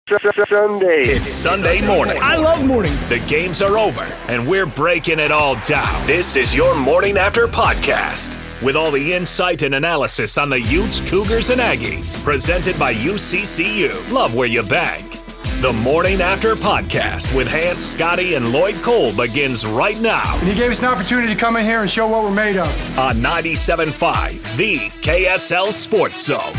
Sunday. It's Sunday morning. I love mornings. The games are over, and we're breaking it all down. This is your Morning After podcast, with all the insight and analysis on the Utes, Cougars, and Aggies. Presented by UCCU. Love where you bang. The Morning After podcast with Hans, Scotty, and Lloyd Cole begins right now. And he gave us an opportunity to come in here and show what we're made of. On 97.5, the KSL Sports Zone.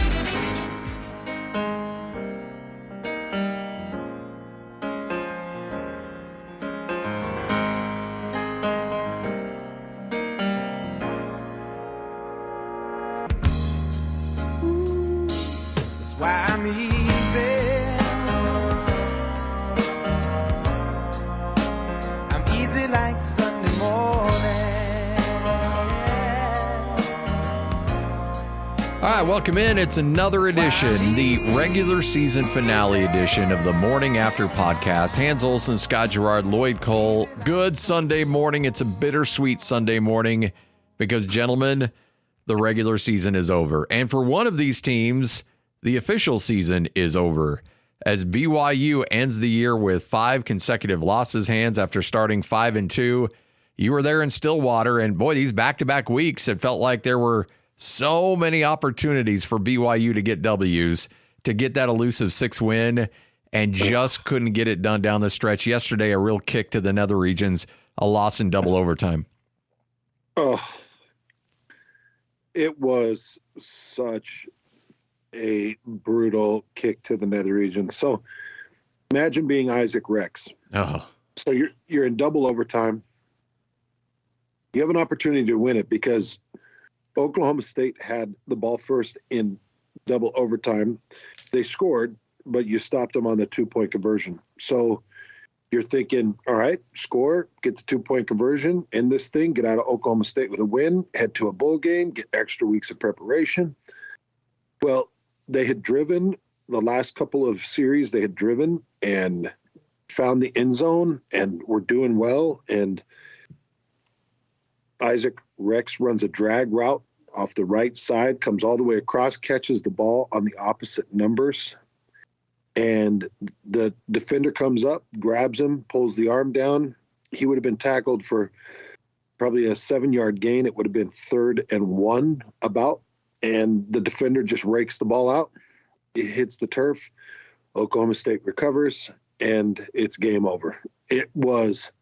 Welcome in. It's another edition, the regular season finale edition of the Morning After podcast. Hans Olsen, Scott Gerard, Lloyd Cole. Good Sunday morning. It's a bittersweet Sunday morning because, gentlemen, the regular season is over. And for one of these teams, the official season is over as BYU ends the year with 5 consecutive losses, Hans, after starting 5-2. You were there in Stillwater, and boy, these back-to-back weeks, it felt like there were so many opportunities for BYU to get W's, to get that elusive 6th win, and just couldn't get it done down the stretch. Yesterday, a real kick to the nether regions, a loss in double overtime. Oh, it was such a brutal kick to the nether region. So imagine being Isaac Rex. Oh. So you're in double overtime. You have an opportunity to win it because Oklahoma State had the ball first in double overtime. They scored, but you stopped them on the 2-point conversion. So you're thinking, all right, score, get the 2-point conversion, end this thing, get out of Oklahoma State with a win, head to a bowl game, get extra weeks of preparation. Well, they had driven the last couple of series, they had driven and found the end zone and were doing well. And Isaac Rex runs a drag route off the right side, comes all the way across, catches the ball on the opposite numbers. And the defender comes up, grabs him, pulls the arm down. He would have been tackled for probably a 7-yard gain. It would have been 3rd and 1 about. And the defender just rakes the ball out. It hits the turf. Oklahoma State recovers, and it's game over. It was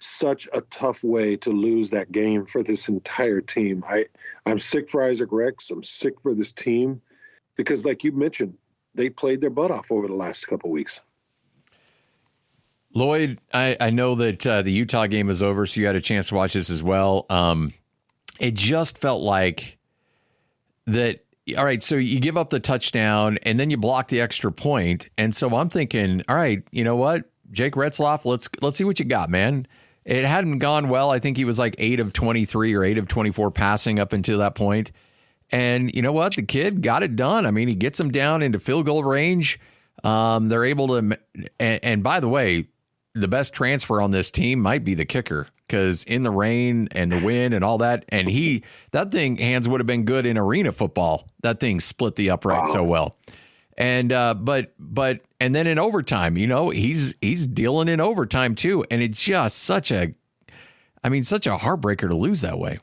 such a tough way to lose that game for this entire team. I'm sick for Isaac Rex. I'm sick for this team because, like you mentioned, they played their butt off over the last couple of weeks. Lloyd, I know that the Utah game is over, so you had a chance to watch this as well. It just felt like that. All right, so you give up the touchdown and then you block the extra point. And so I'm thinking, all right, you know what? Jake Retzloff, let's see what you got, man. It hadn't gone well. I think he was like 8 of 23 or 8 of 24 passing up until that point. And you know what? The kid got it done. I mean, he gets them down into field goal range. They're able to, and by the way, the best transfer on this team might be the kicker because in the rain and the wind and all that, and that thing, Hans, would have been good in arena football. That thing split the upright so well. And but and then in overtime, you know, he's dealing in overtime too, and it's just such a heartbreaker to lose that way.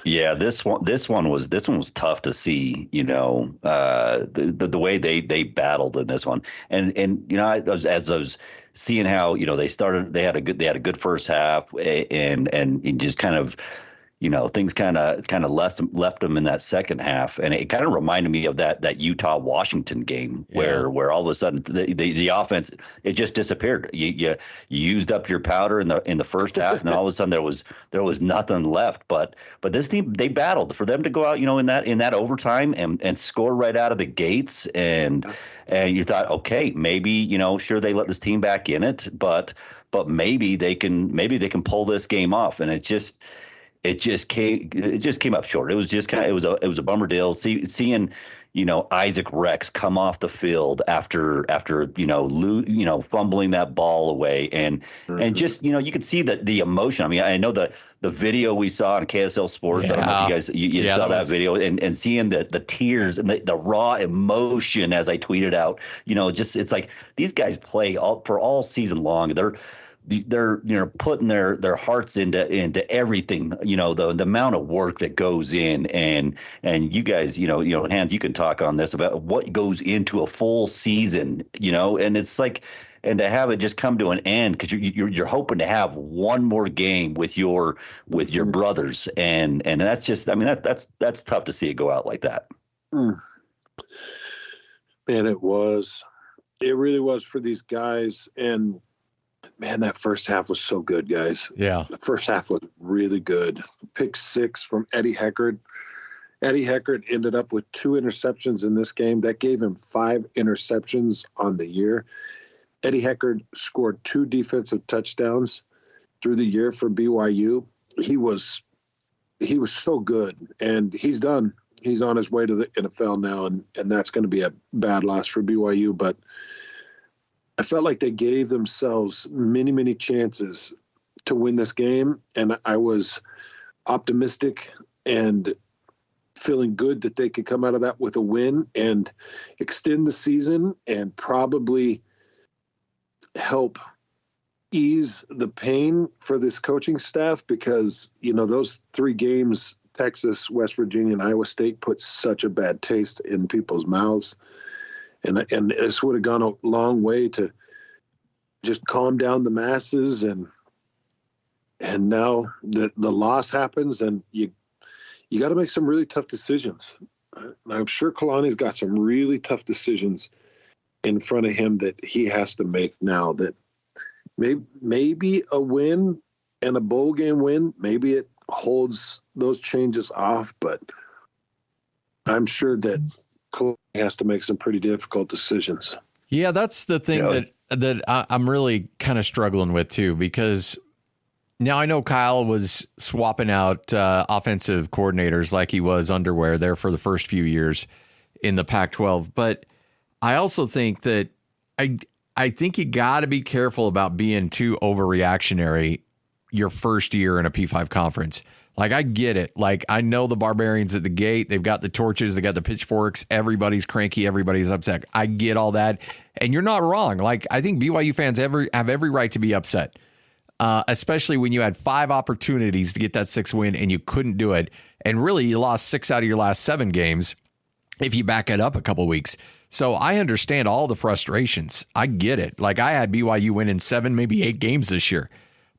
Yeah, this one was tough to see. You know, the way they battled in this one, and you know, as I was seeing how, you know, they had a good first half, and just kind of, you know, things kind of left them in that second half, and it kind of reminded me of that Utah Washington game where all of a sudden the offense, it just disappeared. You used up your powder in the first half, and then all of a sudden there was nothing left. But this team, they battled for them to go out, you know, in that overtime and score right out of the gates, and you thought, okay, maybe, you know, sure, they let this team back in it, but maybe they can pull this game off, and it just came up short. It was just it was a bummer deal. Seeing, Isaac Rex come off the field after fumbling that ball away, and just you could see that the emotion. I mean, I know the video we saw on KSL Sports. I don't know if you guys you saw that video, and seeing the tears and the raw emotion as I tweeted out. It's like these guys play for all season long. They're putting their hearts into everything, the amount of work that goes in, and you guys, Hans, you can talk on this about what goes into a full season, and it's like, and to have it just come to an end because you're hoping to have one more game with your brothers, and that's just, I mean, that's tough to see it go out like that. Man, it really was for these guys. And man, that first half was so good, guys. Yeah. The first half was really good. Pick 6 from Eddie Heckard. Eddie Heckard ended up with 2 interceptions in this game. That gave him 5 interceptions on the year. Eddie Heckard scored 2 defensive touchdowns through the year for BYU. He was so good, and he's done. He's on his way to the NFL now, and that's going to be a bad loss for BYU. But I felt like they gave themselves many, many chances to win this game, and I was optimistic and feeling good that they could come out of that with a win and extend the season and probably help ease the pain for this coaching staff because, those 3 games, Texas, West Virginia, and Iowa State, put such a bad taste in people's mouths. And this would have gone a long way to just calm down the masses. And now the loss happens, and you got to make some really tough decisions. I'm sure Kalani's got some really tough decisions in front of him that he has to make now. That maybe a win and a bowl game win, maybe it holds those changes off, but I'm sure that Kalani has to make some pretty difficult decitions. Yeah, that's the thing that I'm really kind of struggling with too, because now I know Kyle was swapping out offensive coordinators like he was underwear there for the first few years in the Pac-12, but I also think that I think you got to be careful about being too overreactionary your first year in a P5 conference. Like, I get it. Like, I know the Barbarians at the gate. They've got the torches. They got the pitchforks. Everybody's cranky. Everybody's upset. I get all that. And you're not wrong. Like, I think BYU fans have every right to be upset, especially when you had 5 opportunities to get that 6th win and you couldn't do it. And really, you lost 6 out of your last 7 games if you back it up a couple weeks. So I understand all the frustrations. I get it. Like, I had BYU winning 7, maybe 8 games this year.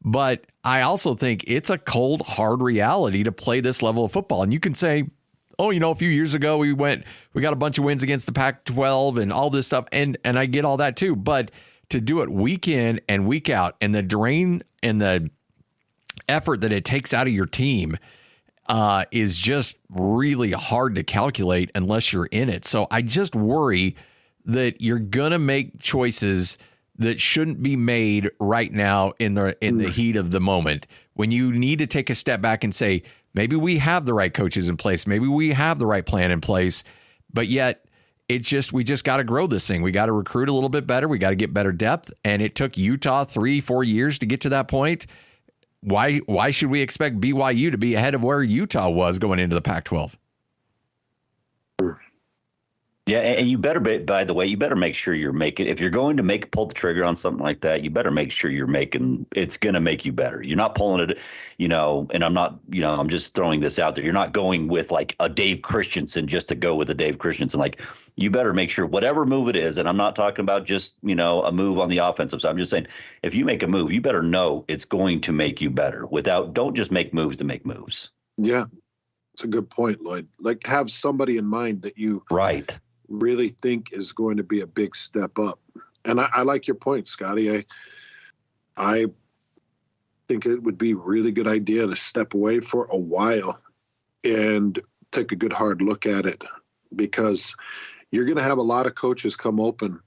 But I also think it's a cold, hard reality to play this level of football. And you can say, oh, a few years ago we got a bunch of wins against the Pac-12 and all this stuff. And I get all that too. But to do it week in and week out, and the drain and the effort that it takes out of your team is just really hard to calculate unless you're in it. So I just worry that you're going to make choices that shouldn't be made right now in the heat of the moment, when you need to take a step back and say, maybe we have the right coaches in place, maybe we have the right plan in place, but yet we just got to grow this thing. We got to recruit a little bit better. We got to get better depth. And it took Utah 3-4 years to get to that point. Why should we expect BYU to be ahead of where Utah was going into the Pac-12? Yeah, and you better, by the way, you better make sure you're making, if you're going to pull the trigger on something like that, you better make sure it's going to make you better. You're not pulling it, and I'm not, I'm just throwing this out there. You're not going with like a Dave Christensen just to go with a Dave Christensen. Like, you better make sure whatever move it is, and I'm not talking about just, a move on the offensive side. I'm just saying, if you make a move, you better know it's going to make you better. Don't just make moves to make moves. Yeah, it's a good point, Lloyd. Like, have somebody in mind that you really think is going to be a big step up. And I like your point, Scotty. I think it would be a really good idea to step away for a while and take a good hard look at it, because you're going to have a lot of coaches come open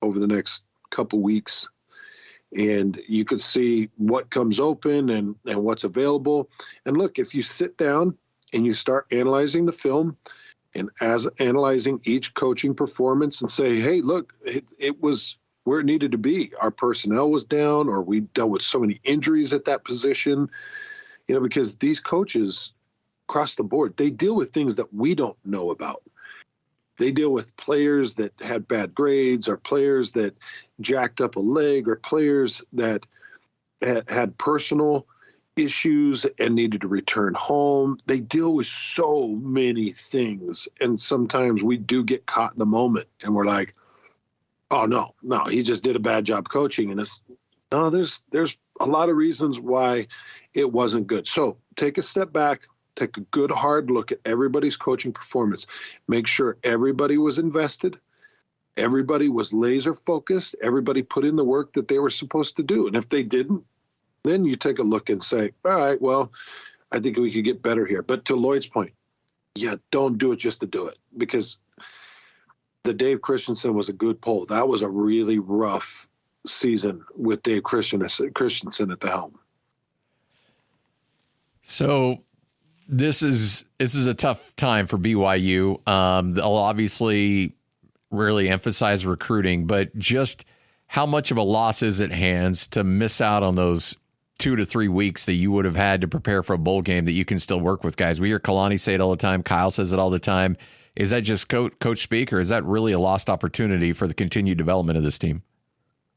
over the next couple weeks, and you could see what comes open and what's available. And look, if you sit down and you start analyzing the film and as analyzing each coaching performance and say, hey, look, it was where it needed to be. Our personnel was down, or we dealt with so many injuries at that position, because these coaches across the board, they deal with things that we don't know about. They deal with players that had bad grades, or players that jacked up a leg, or players that had personal issues and needed to return home. They deal with so many things. And sometimes we do get caught in the moment and we're like, oh, no, he just did a bad job coaching. And there's a lot of reasons why it wasn't good. So take a step back. Take a good hard look at everybody's coaching performance. Make sure everybody was invested. Everybody was laser focused. Everybody put in the work that they were supposed to do. And if they didn't, then you take a look and say, all right, well, I think we could get better here. But to Lloyd's point, don't do it just to do it. Because the Dave Christensen was a good poll. That was a really rough season with Dave Christensen at the helm. So this is a tough time for BYU. They'll obviously really emphasize recruiting, but just how much of a loss is it, Hans, to miss out on those 2 to 3 weeks that you would have had to prepare for a bowl game that you can still work with guys? We hear Kalani say it all the time. Kyle says it all the time. Is that just coach speak, or is that really a lost opportunity for the continued development of this team?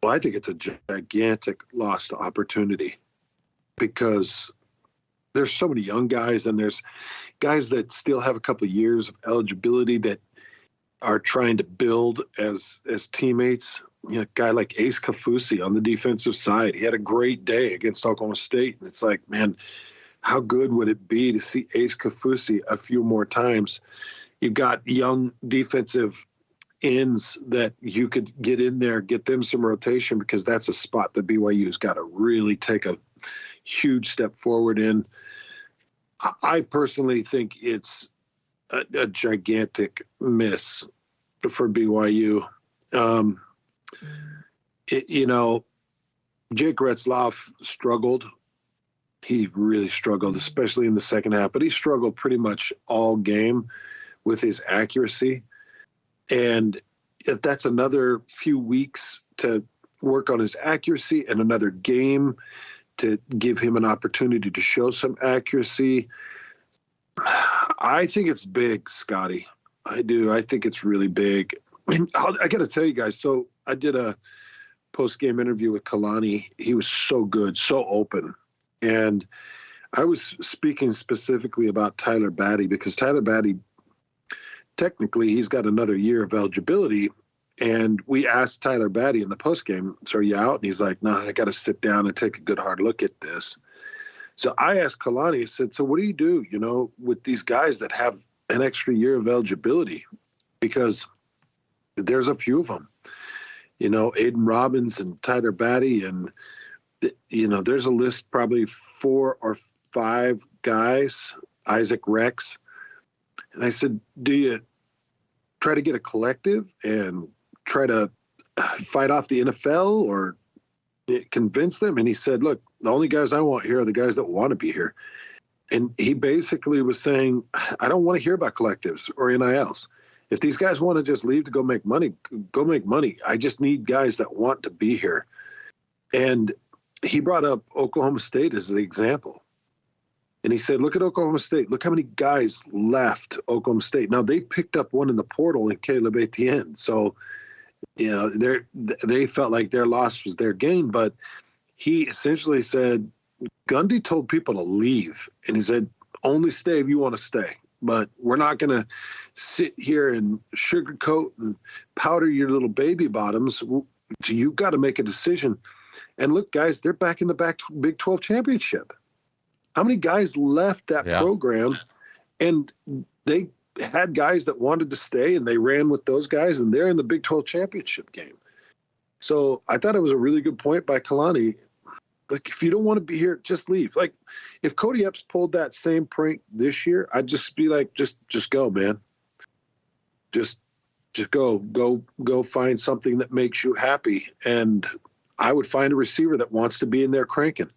Well, I think it's a gigantic lost opportunity because there's so many young guys, and there's guys that still have a couple of years of eligibility that are trying to build as teammates. A guy like Ace Kafusi on the defensive side, he had a great day against Oklahoma State. And it's like, man, how good would it be to see Ace Kafusi a few more times? You've got young defensive ends that you could get in there, get them some rotation, because that's a spot that BYU's got to really take a huge step forward in. I personally think it's a gigantic miss for BYU. Jake Retzlaff struggled. He really struggled, especially in the second half, but he struggled pretty much all game with his accuracy. And if that's another few weeks to work on his accuracy and another game to give him an opportunity to show some accuracy, I think it's big, Scotty. I do. I think it's really big. I got to tell you guys, so I did a post-game interview with Kalani. He was so good, so open. And I was speaking specifically about Tyler Batty, because Tyler Batty, technically, he's got another year of eligibility. And we asked Tyler Batty in the postgame, so are you out? And he's like, no, I got to sit down and take a good hard look at this. So I asked Kalani, I said, so what do you do, with these guys that have an extra year of eligibility? Because there's a few of them, Aiden Robbins and Tyler Batty. And, there's a list, probably 4 or 5 guys, Isaac Rex. And I said, do you try to get a collective and try to fight off the NFL or convince them? And he said, look, the only guys I want here are the guys that want to be here. And he basically was saying, I don't want to hear about collectives or NILs. If these guys want to just leave to go make money, go make money. I just need guys that want to be here. And he brought up Oklahoma State as an example. And he said, look at Oklahoma State. Look how many guys left Oklahoma State. Now, they picked up one in the portal in Caleb Etienne. So, they felt like their loss was their gain. But he essentially said, Gundy told people to leave. And he said, only stay if you want to stay. But we're not going to sit here and sugarcoat and powder your little baby bottoms. You've got to make a decision. And look, guys, they're back in the Big 12 championship. How many guys left that program? And they had guys that wanted to stay, and they ran with those guys, and they're in the Big 12 championship game. So I thought it was a really good point by Kalani. Like, if you don't want to be here, just leave. Like, if Cody Epps pulled that same prank this year, I'd just be like, just go, man. Just go find something that makes you happy. And I would find a receiver that wants to be in there cranking.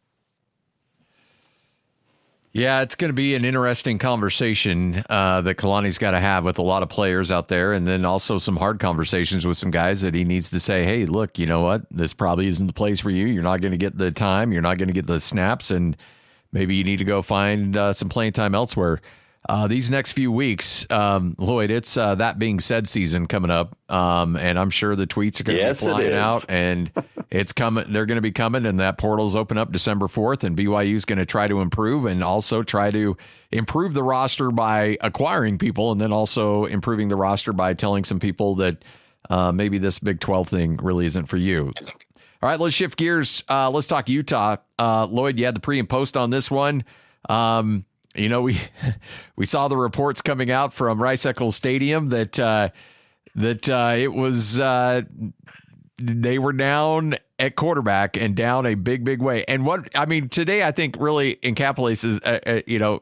Yeah, it's going to be an interesting conversation that Kalani's got to have with a lot of players out there, and then also some hard conversations with some guys that he needs to say, hey, look, you know what? This probably isn't the place for you. You're not going to get the time. You're not going to get the snaps, and maybe you need to go find some playing time elsewhere. These next few weeks, Lloyd, it's that being said season coming up, and I'm sure the tweets are going to be flying out, and it's coming. They're going to be coming, and that portal's open up December 4th, and BYU is going to try to improve and also try to improve the roster by acquiring people, and then also improving the roster by telling some people that maybe this Big 12 thing really isn't for you. All right, let's shift gears. Let's talk Utah. Lloyd, you had the pre and post on this one. You know, we saw the reports coming out from Rice-Eccles Stadium that it was they were down at quarterback and down a big way. And today I think really encapsulates is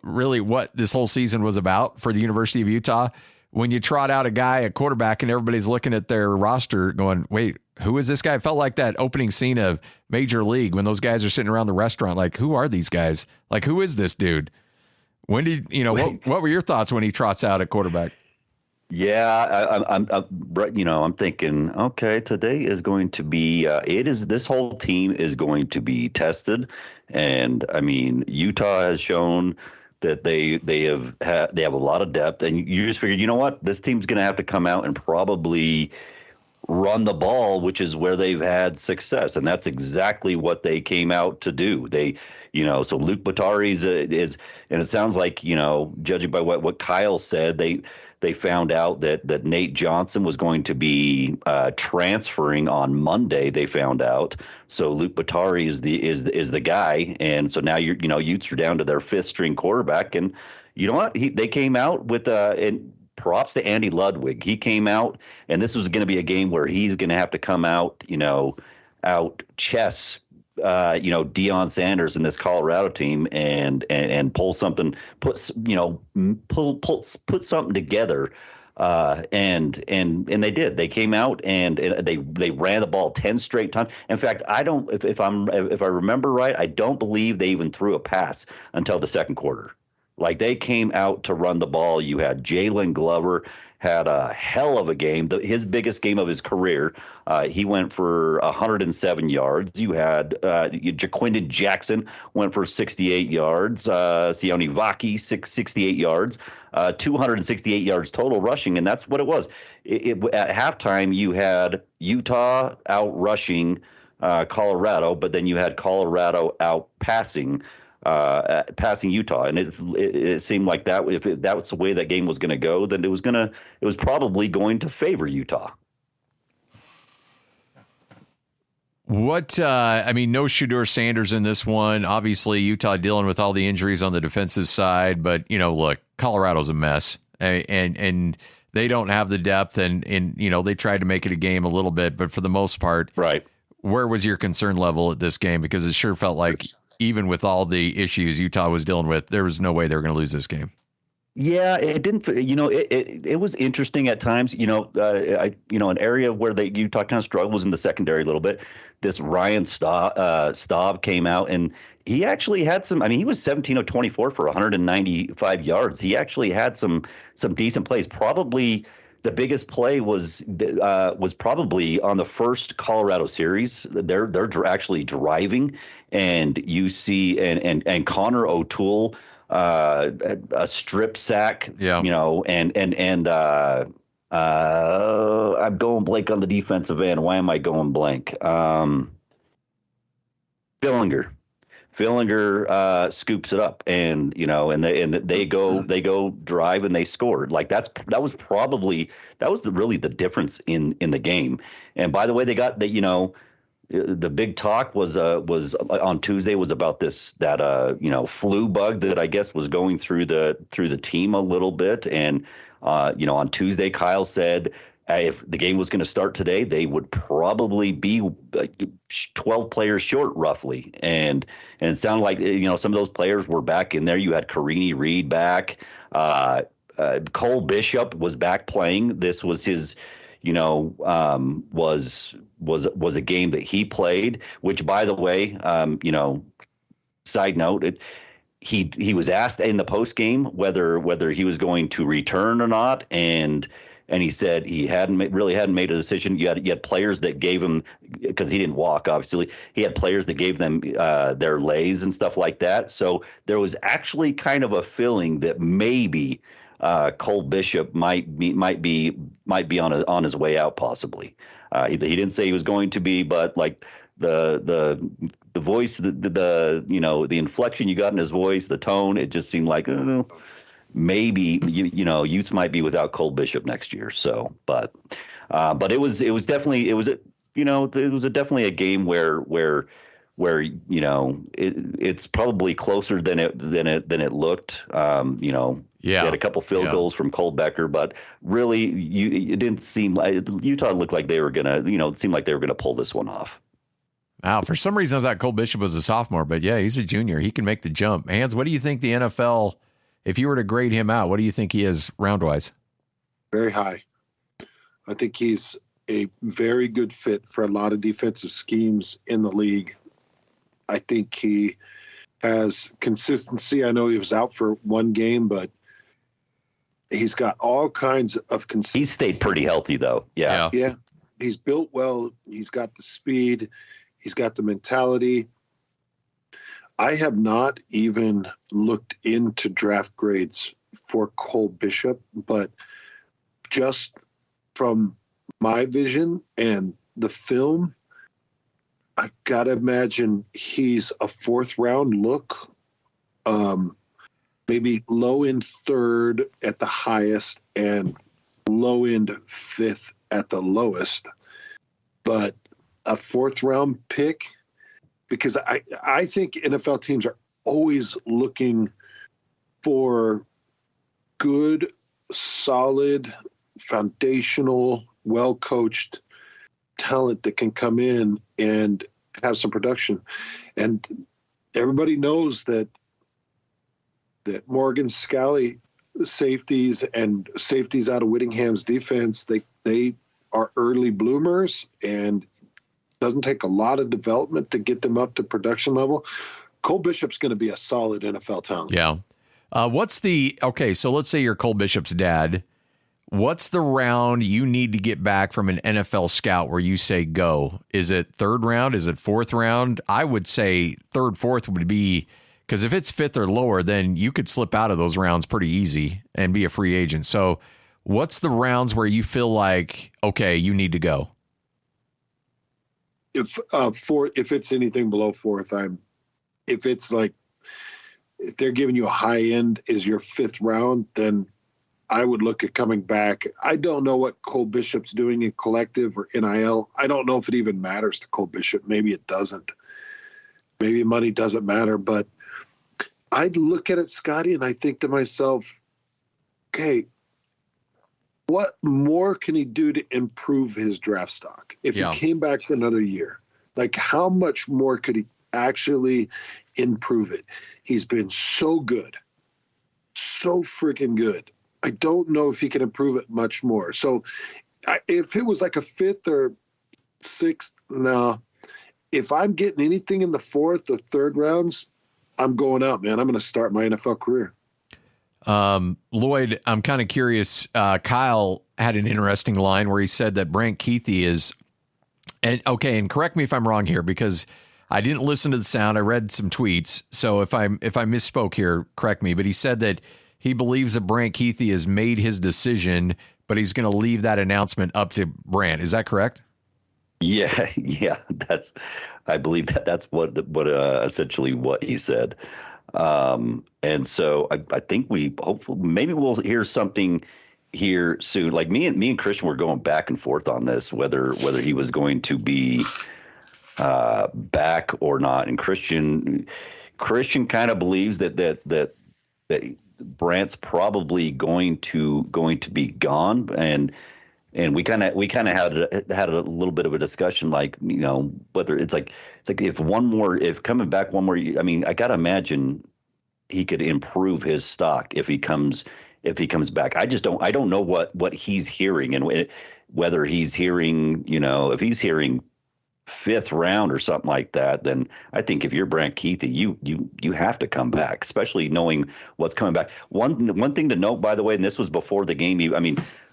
really what this whole season was about for the University of Utah. When you trot out a guy at quarterback and everybody's looking at their roster going, wait, who is this guy? It felt like that opening scene of Major League when those guys are sitting around the restaurant like, who are these guys? Like, who is this dude? When did what were your thoughts when he trots out at quarterback? Yeah, I'm thinking, okay, today is going to be this whole team is going to be tested, and I mean Utah has shown that they have a lot of depth, and you just figured, you know what, this team's going to have to come out and probably run the ball, which is where they've had success, and that's exactly what they came out to do. So Luke Bottari is, and it sounds like, judging by what Kyle said, they found out that Nate Johnson was going to be transferring on Monday. They found out, so Luke Bottari is the guy, and so now Utes are down to their fifth string quarterback, and you know what? They came out with and props to Andy Ludwig. He came out, and this was going to be a game where he's going to have to come out, out chess. Deion Sanders in this Colorado team and pull something, put something together, and they did. They came out and they ran the ball 10 straight times. In fact, if I remember right, I don't believe they even threw a pass until the second quarter. Like, they came out to run the ball. You had Jalen Glover had a hell of a game, his biggest game of his career. He went for 107 yards. You had Jaquindon Jackson went for 68 yards. Sione Vaki, 68 yards, 268 yards total rushing, and that's what it was. At halftime, you had Utah out rushing Colorado, but then you had Colorado out passing Utah, and it seemed like that if that was the way that game was going to go, then it was probably going to favor Utah. No Shedeur Sanders in this one. Obviously, Utah dealing with all the injuries on the defensive side, but look, Colorado's a mess, and they don't have the depth, and they tried to make it a game a little bit, but for the most part, right. Where was your concern level at this game? Because it sure felt like, even with all the issues Utah was dealing with, there was no way they were going to lose this game. Yeah, it didn't. It was interesting at times. An area where Utah kind of struggled was in the secondary a little bit. This Ryan Staub came out, and he actually had some. I mean, he was 17 of 24 for 195 yards. He actually had some decent plays. Probably the biggest play was probably on the first Colorado series. They're actually driving, and you see and Connor O'Toole, a strip sack, I'm going blank on the defensive end. Why am I going blank? Fillinger scoops it up, and they go drive and they scored. Like that was really the difference in the game. And by the way, they got that. The big talk was on Tuesday was about that flu bug that I guess was going through the team a little bit. And on Tuesday, Kyle said if the game was going to start today, they would probably be 12 players short roughly. And it sounded like some of those players were back in there. You had Karini Reed back. Cole Bishop was back playing. This was his. Was a game that he played, which, by the way, side note, he was asked in the post game whether he was going to return or not, and he said he really hadn't made a decision. You had players that gave him, because he didn't walk, obviously. He had players that gave them their lays and stuff like that. So there was actually kind of a feeling that maybe Cole Bishop might be on his way out, possibly. He didn't say he was going to be, but like the voice, the inflection you got in his voice, the tone, it just seemed like maybe Utes might be without Cole Bishop next year. So, but it was definitely definitely a game where it's probably closer than it looked. They had a couple field goals from Cole Becker, but really it didn't seem like Utah looked like they were gonna, it seemed like they were gonna pull this one off. Wow, for some reason I thought Cole Bishop was a sophomore, but yeah, he's a junior. He can make the jump. Hans, what do you think the NFL, if you were to grade him out, what do you think he is round-wise? Very high. I think he's a very good fit for a lot of defensive schemes in the league. I think he has consistency. I know he was out for one game, but he's got all kinds of consistency. He's stayed pretty healthy, though. Yeah. He's built well. He's got the speed. He's got the mentality. I have not even looked into draft grades for Cole Bishop, but just from my vision and the film, I've got to imagine he's a fourth round look, maybe low end third at the highest and low end fifth at the lowest. But a fourth round pick, because I think NFL teams are always looking for good, solid, foundational, well-coached talent that can come in and have some production. And everybody knows that Morgan Scalley safeties out of Whittingham's defense, they are early bloomers, and doesn't take a lot of development to get them up to production level. Cole Bishop's going to be a solid NFL talent. Yeah. So let's say you're Cole Bishop's dad. What's the round you need to get back from an NFL scout where you say go? Is it third round? Is it fourth round? I would say third, fourth would be, because if it's fifth or lower, then you could slip out of those rounds pretty easy and be a free agent. So what's the rounds where you feel like, okay, you need to go? If it's anything below fourth, if they're giving you a high end is your fifth round, then I would look at coming back. I don't know what Cole Bishop's doing in collective or NIL. I don't know if it even matters to Cole Bishop. Maybe it doesn't. Maybe money doesn't matter, but I'd look at it, Scotty, and I think to myself, okay, what more can he do to improve his draft stock? If he came back for another year, like how much more could he actually improve it? He's been so good, so freaking good. I don't know if he can improve it much more. So if it was like a fifth or sixth, no. If I'm getting anything in the fourth or third rounds, I'm going out, man. I'm going to start my NFL career. Lloyd, I'm kind of curious. Kyle had an interesting line where he said that Brant Kuithe is, and correct me if I'm wrong here, because I didn't listen to the sound. I read some tweets. So if I misspoke here, correct me. But he said that he believes that Brant Kuithe has made his decision, but he's going to leave that announcement up to Brant. Is that correct? Yeah. I believe that's what essentially what he said. And so I think maybe we'll hear something here soon. Like me and Christian were going back and forth on this, whether he was going to be back or not. And Christian kind of believes that Brant's probably going to be gone, and we kind of had a little bit of a discussion, like, whether it's like if coming back one more, I mean, I gotta imagine he could improve his stock if he comes back. I don't know what he's hearing, and whether he's hearing, if he's hearing fifth round or something like that, then I think if you're Brant Keithy, you have to come back, especially knowing what's coming back. One thing to note, by the way, and this was before the game.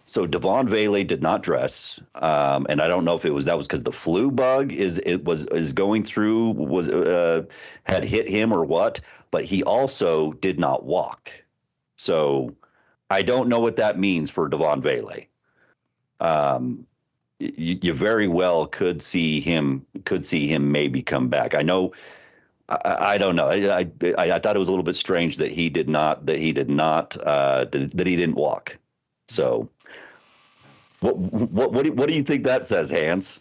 So Devon Vele did not dress, and I don't know if that was because the flu bug is going through had hit him or what, but he also did not walk. So I don't know what that means for Devon Vele. You very well could see him maybe come back. I know. I don't know. I thought it was a little bit strange that he didn't walk. So what do you think that says, Hans?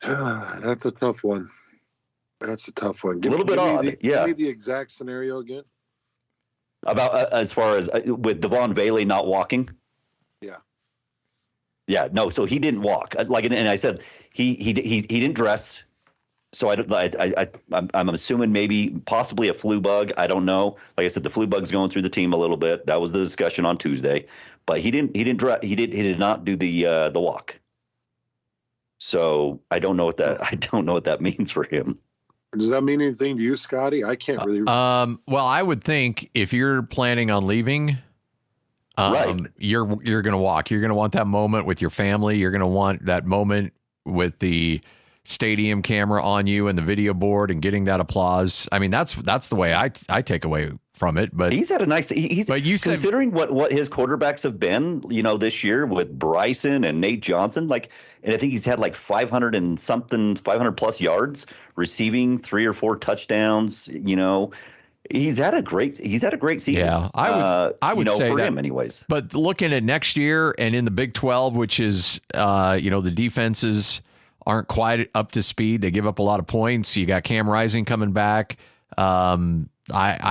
That's a tough one. A little bit odd. Give me the exact scenario again. About as far as with Devon Vele not walking. Yeah, no. So he didn't walk. And I said he didn't dress. So I'm assuming maybe possibly a flu bug. I don't know. Like I said, the flu bug's going through the team a little bit. That was the discussion on Tuesday. But he did not do the walk. So I don't know what that means for him. Does that mean anything to you, Scotty? I can't really. Well, I would think if you're planning on leaving, right, you're going to walk. You're going to want that moment with your family. You're going to want that moment with the stadium camera on you and the video board and getting that applause. I mean, that's the way I take away from it. But he's had a nice. But you said, considering what his quarterbacks have been, this year with Bryson and Nate Johnson, and I think he's had 500 plus yards, receiving 3 or 4 touchdowns. He's had a great season. Yeah, I would say for that, him anyways. But looking at next year and in the Big 12, which is the defenses aren't quite up to speed. They give up a lot of points. You got Cam Rising coming back. I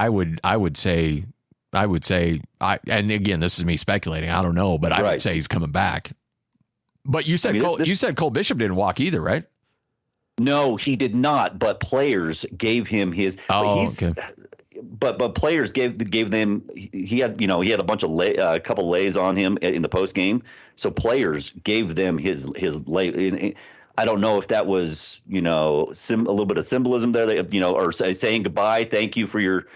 would say, and again, this is me speculating. I don't know, but I would say he's coming back. But you said you said Cole Bishop didn't walk either, right? No, he did not. But players gave him his. Okay. But players gave them. He had a bunch of a couple lays on him in the post game. So players gave them his lay. I don't know if that was a little bit of symbolism there, or saying goodbye, thank you for your.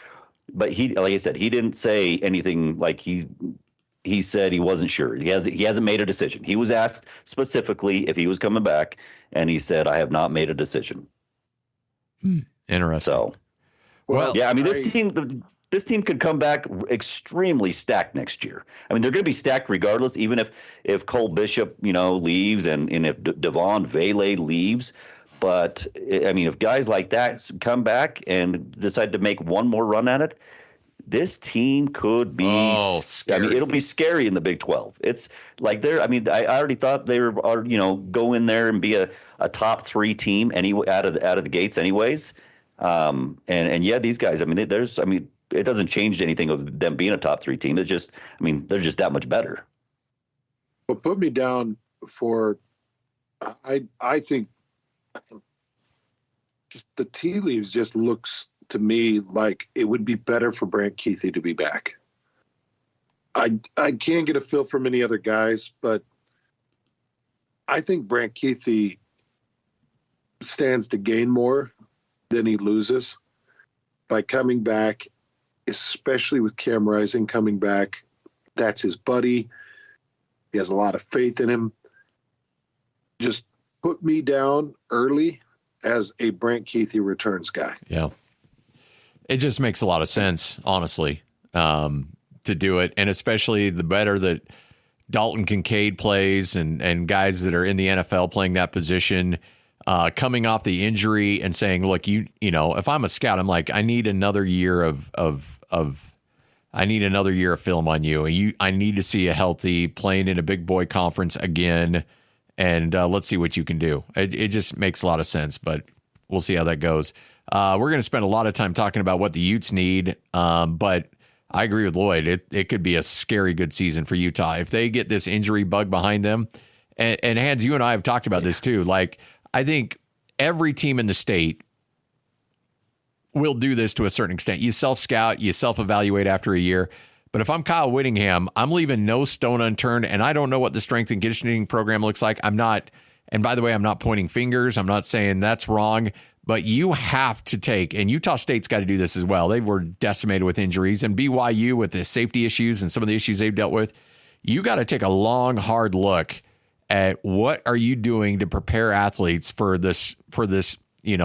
But he, like I said, he didn't say anything. He said he wasn't sure. He hasn't made a decision. He was asked specifically if he was coming back, and he said, "I have not made a decision." Interesting. So, well, yeah, this team could come back extremely stacked next year. I mean, they're going to be stacked regardless, even if Cole Bishop, leaves and if Devon Vele leaves. But I mean, if guys like that come back and decide to make one more run at it, this team could be. Scary. I mean, it'll be scary in the Big 12. It's like I already thought they were, go in there and be a top 3 team out of the gates, anyways. And yeah, these guys. It doesn't change anything of them being a top 3 team. It's just, they're just that much better. Well, put me down for, I think just the tea leaves just looks to me like it would be better for Brant Keithy to be back. I can't get a feel for many other guys, but I think Brant Keithy stands to gain more than he loses by coming back, especially with Cam Rising coming back. That's his buddy. He has a lot of faith in him. Just put me down early as a Brant Keithy returns guy. Yeah. It just makes a lot of sense, honestly, to do it. And especially the better that Dalton Kincaid plays and guys that are in the NFL playing that position, coming off the injury and saying, look, if I'm a scout, I'm like, I need another year of film on you. I need to see a healthy playing in a big boy conference again. And let's see what you can do. It just makes a lot of sense, but we'll see how that goes. We're going to spend a lot of time talking about what the Utes need. But I agree with Lloyd. It could be a scary good season for Utah. If they get this injury bug behind them, and Hans, you and I have talked about this too. I think every team in the state will do this to a certain extent. You self-scout, you self-evaluate after a year. But if I'm Kyle Whittingham, I'm leaving no stone unturned, and I don't know what the strength and conditioning program looks like. I'm not, and by the way, I'm not pointing fingers. I'm not saying that's wrong, but you have to take, and Utah State's got to do this as well. They were decimated with injuries, and BYU with the safety issues and some of the issues they've dealt with. You got to take a long, hard look at what are you doing to prepare athletes for this,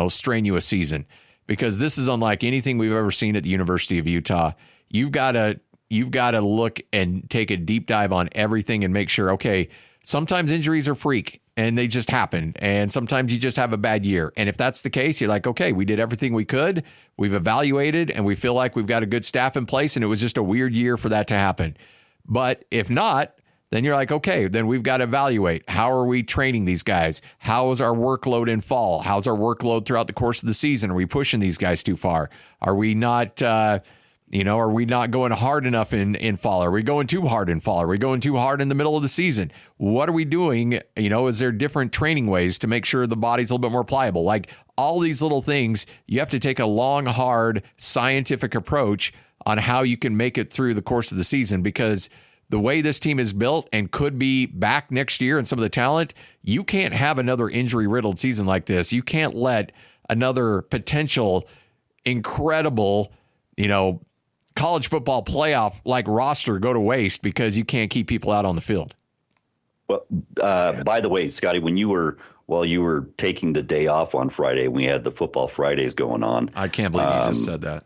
strenuous season, because this is unlike anything we've ever seen at the University of Utah. You've got to look and take a deep dive on everything and make sure, okay, sometimes injuries are freak and they just happen. And sometimes you just have a bad year. And if that's the case, you're like, okay, we did everything we could. We've evaluated and we feel like we've got a good staff in place. And it was just a weird year for that to happen. But if not, then you're like, okay, then we've got to evaluate. How are we training these guys? How is our workload in fall? How's our workload throughout the course of the season? Are we pushing these guys too far? Are we not, are we not going hard enough in fall? Are we going too hard in fall? Are we going too hard in the middle of the season? What are we doing? Is there different training ways to make sure the body's a little bit more pliable? Like all these little things, you have to take a long, hard, scientific approach on how you can make it through the course of the season, because the way this team is built and could be back next year and some of the talent, you can't have another injury-riddled season like this. You can't let another potential incredible, college football playoff like roster go to waste because you can't keep people out on the field. Well, by the way, Scotty, while you were taking the day off on Friday, we had the Football Fridays going on. I can't believe you just said that.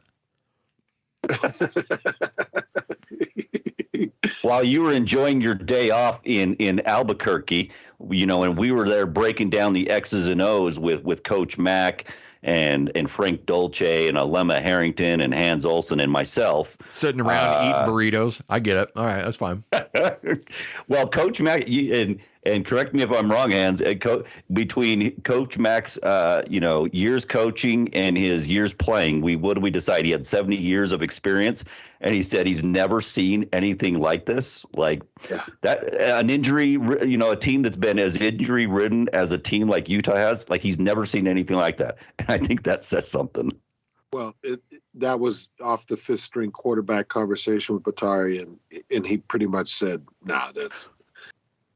While you were enjoying your day off in Albuquerque, and we were there breaking down the X's and O's with Coach Mack and Frank Dolce and Alema Harrington and Hans Olsen and myself. Sitting around eating burritos. I get it. All right, that's fine. Well, Coach Mack, and correct me if I'm wrong, Hans, between Coach Mack's, years coaching and his years playing, what did we decide? He had 70 years of experience, and he said he's never seen anything like this. Like that, an injury, a team that's been as injury ridden as a team like Utah has, like he's never seen anything like that. And I think that says something. Well, that was off the fifth string quarterback conversation with Bottari, and he pretty much said, "Nah, that's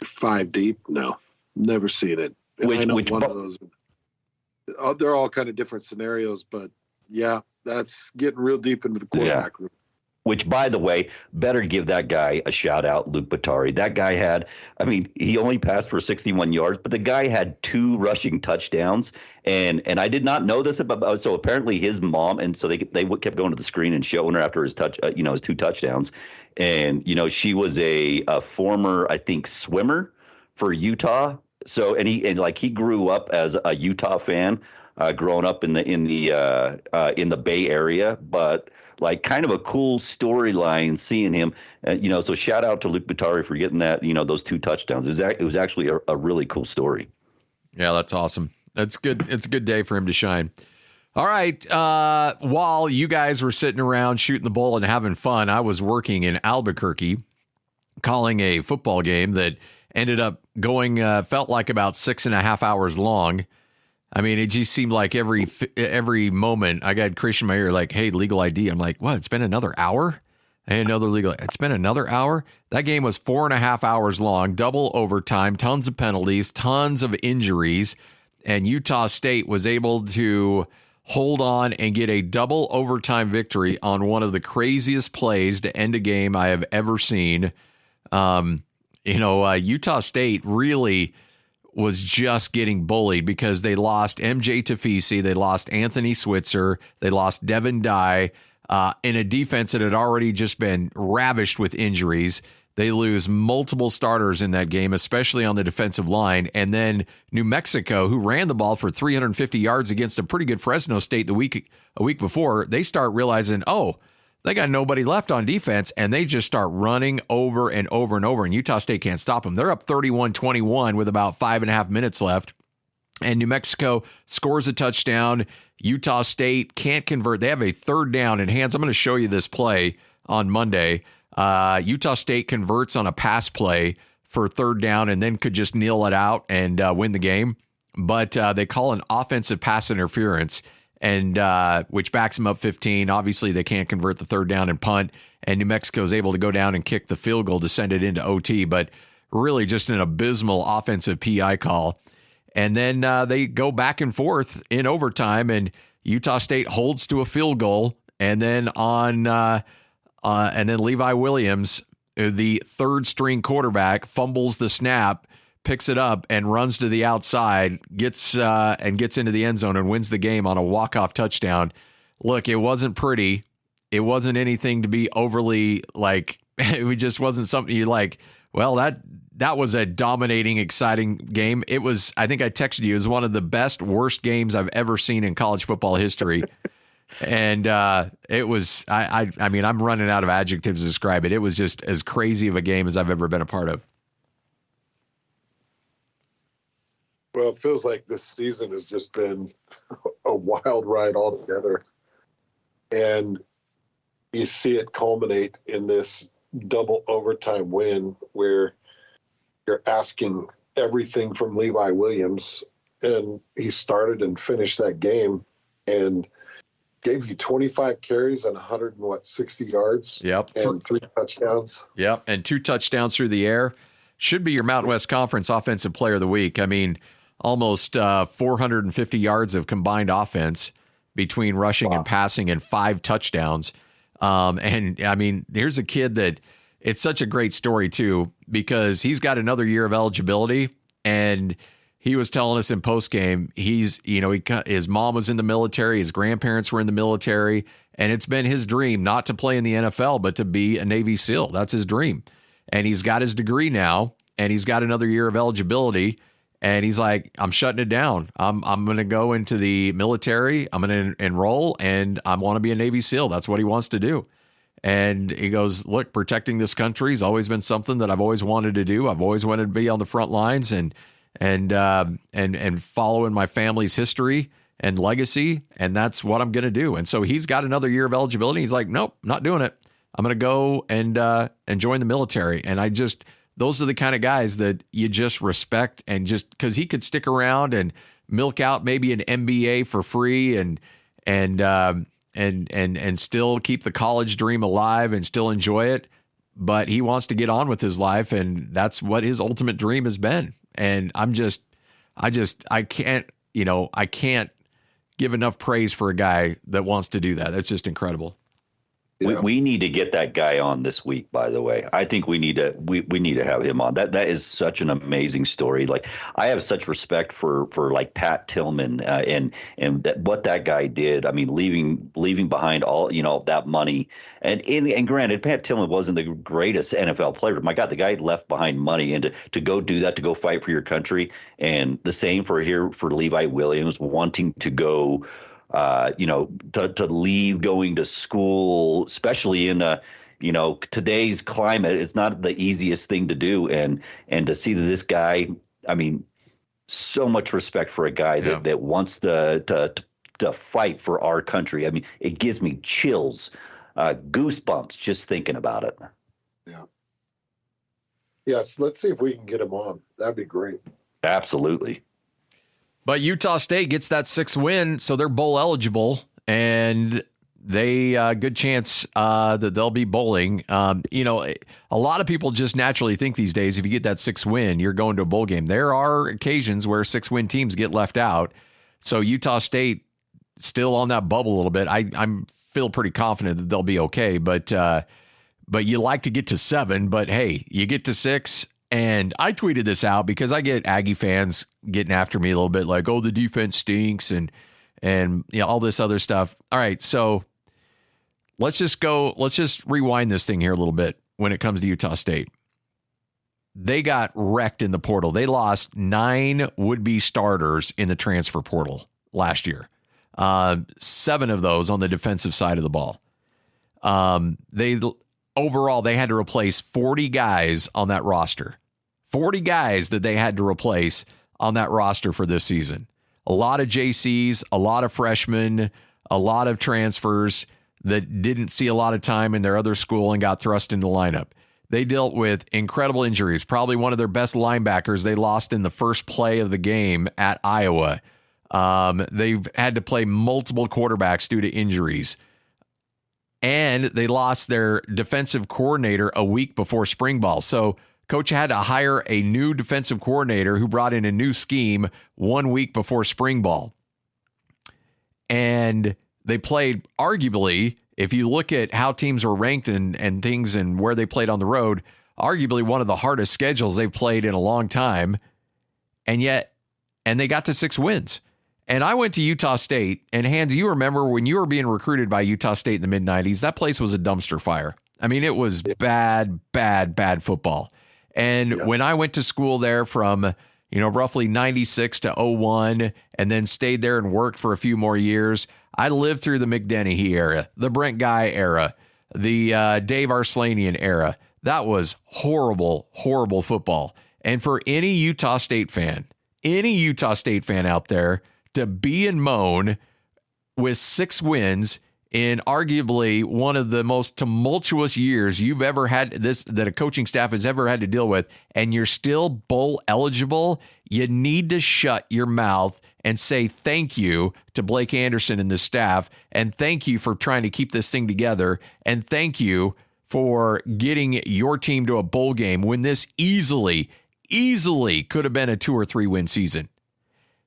5 deep. No, never seen it." And I know one of those. They're all kind of different scenarios, but yeah, that's getting real deep into the quarterback room. Which, by the way, better give that guy a shout out, Luke Bottari. That guy he only passed for 61 yards, but the guy had 2 rushing touchdowns. And I did not know this about, so apparently his mom, and so they kept going to the screen and showing her after his his 2 touchdowns. And, she was a former, I think, swimmer for Utah. So, and he grew up as a Utah fan, growing up in the Bay Area, but like kind of a cool storyline seeing him, so shout out to Luke Bottari for getting that, those 2 touchdowns. It was actually a really cool story. Yeah, that's awesome. That's good. It's a good day for him to shine. All right. While you guys were sitting around shooting the bull and having fun, I was working in Albuquerque calling a football game that ended up going, felt like about 6.5 hours long. I mean, it just seemed like every moment I got Christian in my ear like, hey, legal ID. I'm like, what? It's been another hour? It's been another hour? That game was 4.5 hours long, double overtime, tons of penalties, tons of injuries. And Utah State was able to hold on and get a double overtime victory on one of the craziest plays to end a game I have ever seen. Utah State really was just getting bullied because they lost MJ Tafisi, they lost Anthony Switzer, they lost Devin Dye in a defense that had already just been ravished with injuries. They lose multiple starters in that game, especially on the defensive line. And then New Mexico, who ran the ball for 350 yards against a pretty good Fresno State a week before, they start realizing, they got nobody left on defense, and they just start running over and over and over, and Utah State can't stop them. They're up 31-21 with about 5.5 minutes left, and New Mexico scores a touchdown. Utah State can't convert. They have a 3rd down in hands. I'm going to show you this play on Monday. Utah State converts on a pass play for 3rd down and then could just kneel it out and win the game. But they call an offensive pass interference, and which backs them up 15. Obviously, they can't convert the third down and punt, and New Mexico is able to go down and kick the field goal to send it into OT, but really just an abysmal offensive PI call. And then they go back and forth in overtime, and Utah State holds to a field goal, and then and then Levi Williams, the third string quarterback, fumbles the snap, picks it up and runs to the outside, gets into the end zone and wins the game on a walk-off touchdown. Look, it wasn't pretty. It wasn't anything to be overly like, it just wasn't something you like, well, that was a dominating, exciting game. It was, I think I texted you, it was one of the best, worst games I've ever seen in college football history. And it was, I mean, I'm running out of adjectives to describe it. It was just as crazy of a game as I've ever been a part of. Well, it feels like this season has just been a wild ride altogether. And you see it culminate in this double overtime win where you're asking everything from Levi Williams. And he started and finished that game and gave you 25 carries and 160 yards. Yep. And 3 touchdowns. Yep. And 2 touchdowns through the air. Should be your Mountain West Conference Offensive Player of the Week. I mean, almost 450 yards of combined offense between rushing and passing and 5 touchdowns. And I mean, here's a kid that it's such a great story too, because he's got another year of eligibility, and he was telling us in postgame, his mom was in the military, his grandparents were in the military, and it's been his dream not to play in the NFL, but to be a Navy SEAL. That's his dream. And he's got his degree now, and he's got another year of eligibility. And he's like, I'm shutting it down. I'm going to go into the military. I'm going to enroll, and I want to be a Navy SEAL. That's what he wants to do. And he goes, look, protecting this country has always been something that I've always wanted to do. I've always wanted to be on the front lines and following my family's history and legacy, and that's what I'm going to do. And so he's got another year of eligibility. He's like, nope, not doing it. I'm going to go and join the military. And those are the kind of guys that you just respect, and just because he could stick around and milk out maybe an MBA for free and still keep the college dream alive and still enjoy it. But he wants to get on with his life, and that's what his ultimate dream has been. And I can't give enough praise for a guy that wants to do that. It's just incredible. Yeah. We need to get that guy on this week, by the way. I think we need to have him on. That is such an amazing story. Like, I have such respect for like Pat Tillman and what that guy did. I mean, leaving behind all, that money. And granted, Pat Tillman wasn't the greatest NFL player, but my God, the guy left behind money, and to go do that, to go fight for your country. And the same for Levi Williams, wanting to go to leave, going to school, especially in today's climate, it's not the easiest thing to do. And to see that this guy, I mean, so much respect for a guy that wants to fight for our country. I mean, it gives me chills, goosebumps just thinking about it. Yeah. Yes. Let's see if we can get him on. That'd be great. Absolutely. But Utah State gets that 6th win, so they're bowl eligible, and they good chance that they'll be bowling. A lot of people just naturally think these days, if you get that 6th win, you're going to a bowl game. There are occasions where 6-win teams get left out. So Utah State still on that bubble a little bit. I'm feel pretty confident that they'll be okay, but you like to get to 7. But hey, you get to 6. And I tweeted this out because I get Aggie fans getting after me a little bit, like, oh, the defense stinks and all this other stuff. All right, so let's just rewind this thing here a little bit when it comes to Utah State. They got wrecked in the portal. They lost 9 would-be starters in the transfer portal last year. 7 of those on the defensive side of the ball. Overall, they had to replace 40 guys on that roster. 40 guys that they had to replace on that roster for this season. A lot of JCs, a lot of freshmen, a lot of transfers that didn't see a lot of time in their other school and got thrust into the lineup. They dealt with incredible injuries. Probably one of their best linebackers they lost in the first play of the game at Iowa. They've had to play multiple quarterbacks due to injuries. And they lost their defensive coordinator a week before spring ball. So coach had to hire a new defensive coordinator who brought in a new scheme 1 week before spring ball. And they played, arguably, if you look at how teams were ranked and things and where they played on the road, arguably one of the hardest schedules they've played in a long time. And they got to 6 wins. And I went to Utah State, and Hans, you remember when you were being recruited by Utah State in the mid-90s, that place was a dumpster fire. I mean, it was bad football. And when I went to school there from, roughly 96 to 01, and then stayed there and worked for a few more years, I lived through the McDennehy era, the Brent Guy era, the Dave Arslanian era. That was horrible, horrible football. And for any Utah State fan out there, to be in Moan with 6 wins in arguably one of the most tumultuous years you've ever had that a coaching staff has ever had to deal with, and you're still bowl eligible, you need to shut your mouth and say thank you to Blake Anderson and the staff, and thank you for trying to keep this thing together, and thank you for getting your team to a bowl game when this easily could have been a 2 or 3 win season.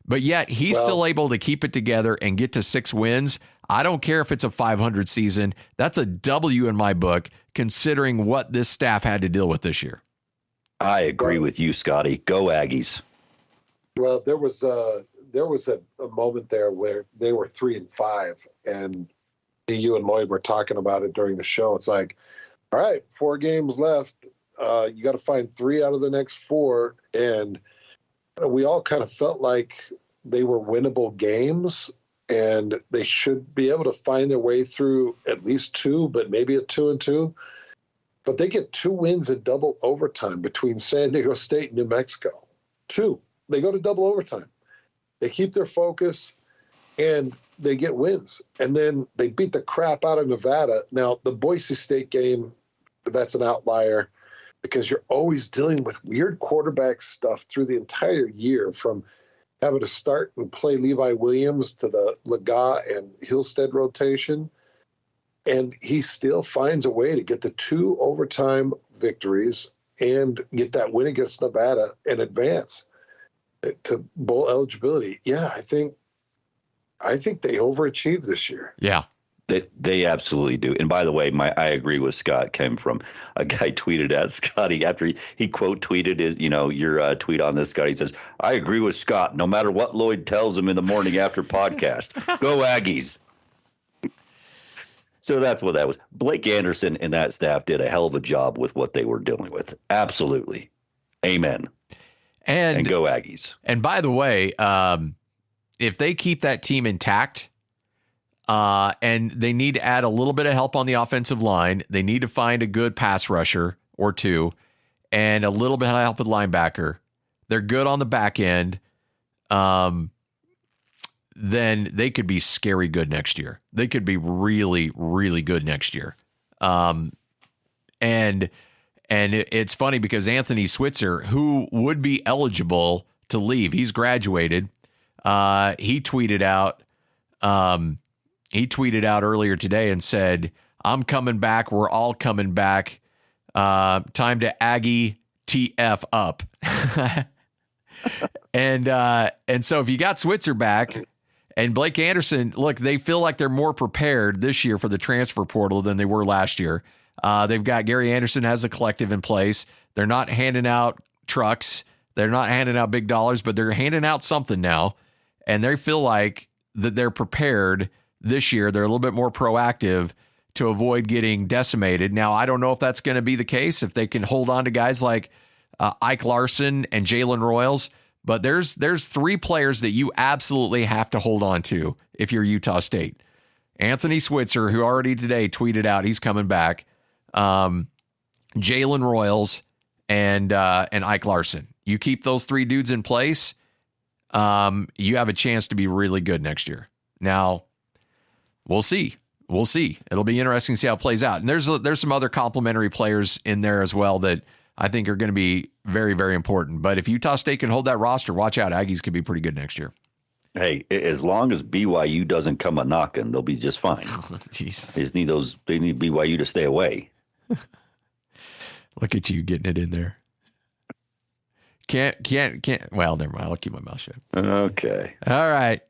But yet he's still able to keep it together and get to 6 wins. I don't care if it's a 500 season. That's a W in my book, considering what this staff had to deal with this year. I agree with you, Scotty. Go Aggies. Well, there was a moment there where they were 3-5, and you and Lloyd were talking about it during the show. It's like, all right, 4 games left. You got to find 3 out of the next 4, and we all kind of felt like they were winnable games, and they should be able to find their way through at least 2, but maybe a 2-2. But they get 2 wins in double overtime between San Diego State and New Mexico. 2. They go to double overtime. They keep their focus, and they get wins. And then they beat the crap out of Nevada. Now, the Boise State game, that's an outlier, because you're always dealing with weird quarterback stuff through the entire year, from having to start and play Levi Williams to the Lega and Hillstead rotation. And he still finds a way to get the 2 overtime victories and get that win against Nevada and advance to bowl eligibility. Yeah, I think they overachieved this year. Yeah. They absolutely do. And by the way, I agree with Scott. Came from a guy tweeted at Scotty after he quote tweeted his, your tweet on this, Scott. He says, I agree with Scott. No matter what Lloyd tells him in the morning after podcast, go Aggies. So that's what that was. Blake Anderson and that staff did a hell of a job with what they were dealing with. Absolutely. Amen. And go Aggies. And by the way, if they keep that team intact, and they need to add a little bit of help on the offensive line. They need to find a good pass rusher or 2 and a little bit of help with linebacker. They're good on the back end. Then they could be scary good next year. They could be really, really good next year. And it's funny because Anthony Switzer, who would be eligible to leave, he's graduated. He tweeted out earlier today and said, I'm coming back. We're all coming back. Time to Aggie TF up. And so if you got Switzer back and Blake Anderson, look, they feel like they're more prepared this year for the transfer portal than they were last year. They've got Gary Anderson has a collective in place. They're not handing out trucks. They're not handing out big dollars, but they're handing out something now. And they feel like that they're prepared this year. They're a little bit more proactive to avoid getting decimated. Now, I don't know if that's going to be the case, if they can hold on to guys like Ike Larson and Jalen Royals, but there's 3 players that you absolutely have to hold on to if you're Utah State. Anthony Switzer, who already today tweeted out he's coming back, Jalen Royals, and Ike Larson. You keep those 3 dudes in place, you have a chance to be really good next year. Now, we'll see. It'll be interesting to see how it plays out. And there's some other complementary players in there as well that I think are going to be very, very important. But if Utah State can hold that roster, watch out. Aggies could be pretty good next year. Hey, as long as BYU doesn't come a knocking, they'll be just fine. Jesus. They just need they need BYU to stay away. Look at you getting it in there. Can't. Well, never mind. I'll keep my mouth shut. Okay. All right.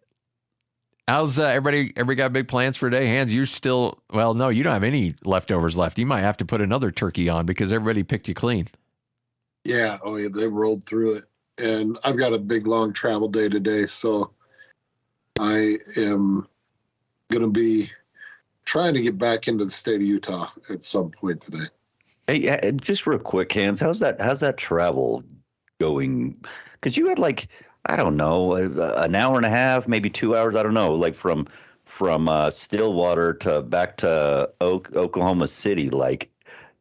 How's everybody got big plans for today? Hans, you're still, well, no, you don't have any leftovers left. You might have to put another turkey on because everybody picked you clean. Yeah. Oh, yeah. They rolled through it. And I've got a big, long travel day today. So I am going to be trying to get back into the state of Utah at some point today. Hey, just real quick, Hans, how's that travel going? Because you had I don't know, an hour and a half, maybe 2 hours. I don't know, from Stillwater to back to Oklahoma City.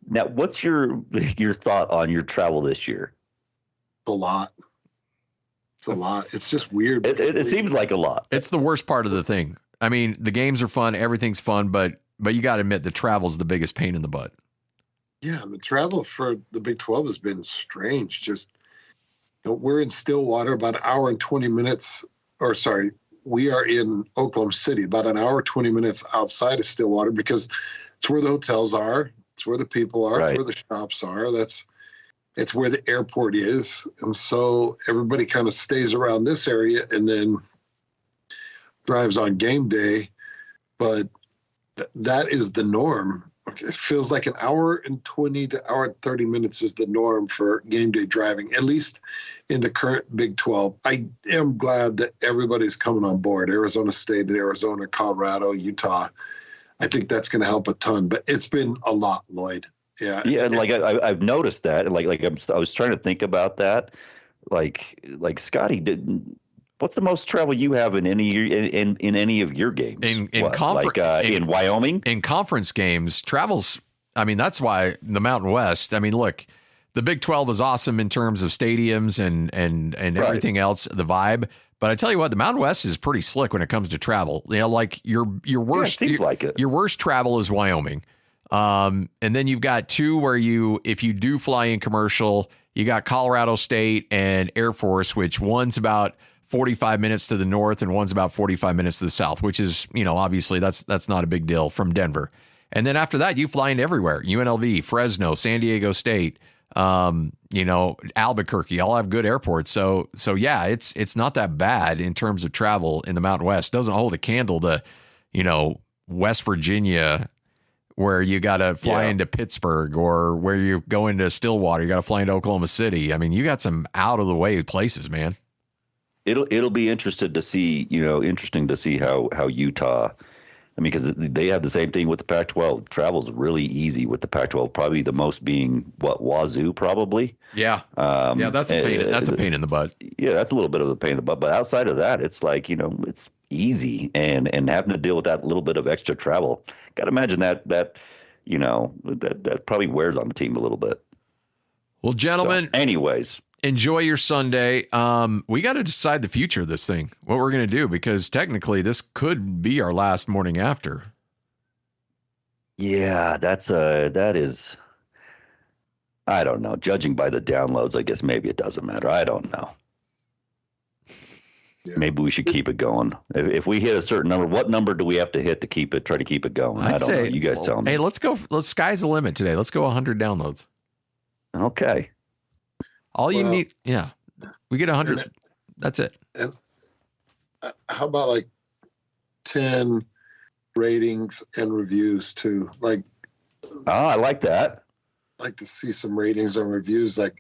Now, what's your thought on your travel this year? A lot. It's a lot. It's just weird. It seems like a lot. It's the worst part of the thing. I mean, the games are fun, everything's fun, but you got to admit the travel's the biggest pain in the butt. Yeah, the travel for the Big 12 has been strange. Just, we're in Stillwater about an hour and 20 minutes, we are in Oklahoma City about an hour, 20 minutes outside of Stillwater because it's where the hotels are. It's where the people are. Right. It's where the shops are. It's where the airport is. And so everybody kind of stays around this area and then drives on game day. But that is the norm. It feels like an hour and 20 to hour and 30 minutes is the norm for game day driving, at least in the current Big 12. I am glad that everybody's coming on board. Arizona State, Arizona, Colorado, Utah. I think that's going to help a ton, but it's been a lot, Lloyd. Yeah. Yeah. And I've noticed that. I was trying to think about that. Scotty didn't. What's the most travel you have in any of your games? In Wyoming? In conference games, travels, I mean, that's why the Mountain West, I mean, look, the Big 12 is awesome in terms of stadiums and everything else, the vibe. But I tell you what, the Mountain West is pretty slick when it comes to travel. Your worst, seems like it. Your worst travel is Wyoming. And then you've got two where if you do fly in commercial, you got Colorado State and Air Force, which one's about 45 minutes to the north and one's about 45 minutes to the south, which is, obviously that's not a big deal from Denver. And then after that, you fly into everywhere. UNLV, Fresno, San Diego State, Albuquerque, all have good airports. So yeah, it's not that bad in terms of travel in the Mountain West. Doesn't hold a candle to, West Virginia, where you got to fly into Pittsburgh, or where you go into Stillwater, you got to fly into Oklahoma City. I mean, you got some out of the way places, man. It'll be interesting to see how Utah. I mean, because they have the same thing with the Pac-12. Travel's really easy with the Pac-12. Probably the most being Wazoo, probably. Yeah, that's a pain. That's a pain in the butt. Yeah, that's a little bit of a pain in the butt. But outside of that, it's it's easy, and having to deal with that little bit of extra travel. Got to imagine that probably wears on the team a little bit. Well, gentlemen. So, anyways. Enjoy your Sunday. We got to decide the future of this thing, what we're going to do, because technically this could be our last morning after. Yeah, that is, I don't know. Judging by the downloads, I guess maybe it doesn't matter. I don't know. Yeah. Maybe we should keep it going. If we hit a certain number, what number do we have to hit to try to keep it going? I don't know. You guys tell me. Hey, let's go. Sky's the limit today. Let's go 100 downloads. Okay. All you need, we get 100. That's it. And how about 10 ratings and reviews too? I like that. I'd like to see some ratings and reviews. At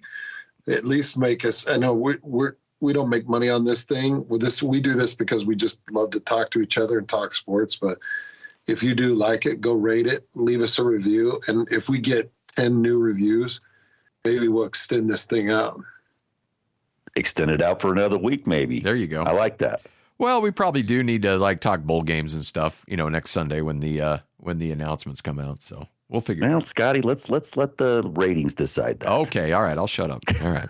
least make us. I know we don't make money on this thing. With this, we do this because we just love to talk to each other and talk sports. But if you do like it, go rate it, leave us a review, and if we get 10 new reviews, maybe we'll extend this thing out. Extend it out for another week, maybe. There you go. I like that. Well, we probably do need to talk bowl games and stuff, next Sunday when the announcements come out. So we'll figure. Well, Scotty, let's let the ratings decide that. Okay. All right. I'll shut up. All right.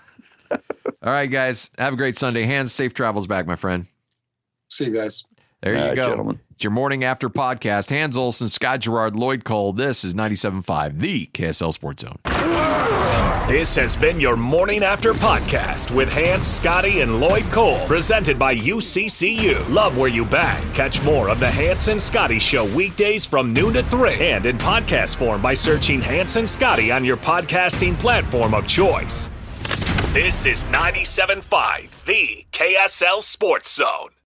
All right, guys. Have a great Sunday. Hans, safe travels back, my friend. See you guys. There you go. Gentlemen. It's your morning after podcast. Hans Olsen, Scott Gerard, Lloyd Cole. This is 97.5, the KSL Sports Zone. This has been your morning after podcast with Hans, Scotty, and Lloyd Cole, presented by UCCU. Love where you bang. Catch more of the Hans and Scotty Show weekdays from noon to 3 and in podcast form by searching Hans and Scotty on your podcasting platform of choice. This is 97.5, the KSL Sports Zone.